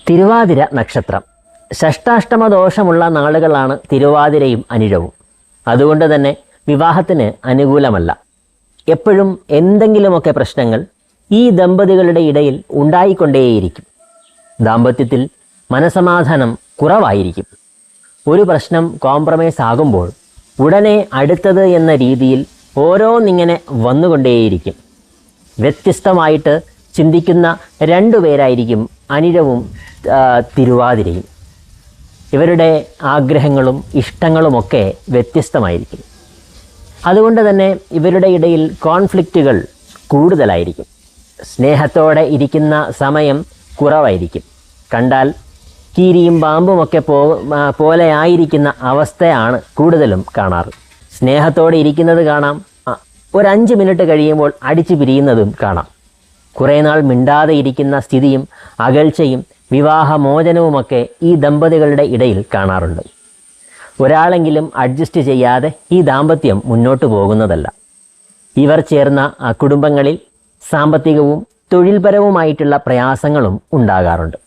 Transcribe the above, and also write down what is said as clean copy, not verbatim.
തിരുവാതിര നക്ഷത്രം ഷഷ്ടാഷ്ടമ ദോഷമുള്ള നാളുകളാണ് തിരുവാതിരയും അനിഴവും. അതുകൊണ്ട് തന്നെ വിവാഹത്തിന് അനുകൂലമല്ല. എപ്പോഴും എന്തെങ്കിലുമൊക്കെ പ്രശ്നങ്ങൾ ഈ ദമ്പതികളുടെ ഇടയിൽ ഉണ്ടായിക്കൊണ്ടേയിരിക്കും. ദാമ്പത്യത്തിൽ മനസമാധാനം കുറവായിരിക്കും. ഒരു പ്രശ്നം കോംപ്രമൈസ് ആകുമ്പോൾ ഉടനെ അടുത്തത് എന്ന രീതിയിൽ ഓരോന്നിങ്ങനെ വന്നുകൊണ്ടേയിരിക്കും. വ്യത്യസ്തമായിട്ട് ചിന്തിക്കുന്ന രണ്ടുപേരായിരിക്കും അനിഴവും തിരുവാതിരയും. ഇവരുടെ ആഗ്രഹങ്ങളും ഇഷ്ടങ്ങളുമൊക്കെ വ്യത്യസ്തമായിരിക്കും. അതുകൊണ്ട് തന്നെ ഇവരുടെ ഇടയിൽ കോൺഫ്ലിക്റ്റുകൾ കൂടുതലായിരിക്കും. സ്നേഹത്തോടെ ഇരിക്കുന്ന സമയം കുറവായിരിക്കും. കണ്ടാൽ കീരിയും പാമ്പുമൊക്കെ പോലെയായിരിക്കുന്ന അവസ്ഥയാണ് കൂടുതലും കാണാറ്. സ്നേഹത്തോടെ ഇരിക്കുന്നത് കാണാം, ഒരു 5 മിനിറ്റ് കഴിയുമ്പോൾ അടിച്ചു പിരിയുന്നതും കാണാം. കുറേ നാൾ മിണ്ടാതെ ഇരിക്കുന്ന സ്ഥിതിയും അകൽച്ചയും വിവാഹമോചനവുമൊക്കെ ഈ ദമ്പതികളുടെ ഇടയിൽ കാണാറുണ്ട്. ഒരാളെങ്കിലും അഡ്ജസ്റ്റ് ചെയ്യാതെ ഈ ദാമ്പത്യം മുന്നോട്ട് പോകുന്നതല്ല. ഇവർ ചേർന്ന കുടുംബങ്ങളിൽ സാമ്പത്തികവും തൊഴിൽപരവുമായിട്ടുള്ള പ്രയാസങ്ങളും ഉണ്ടാകാറുണ്ട്.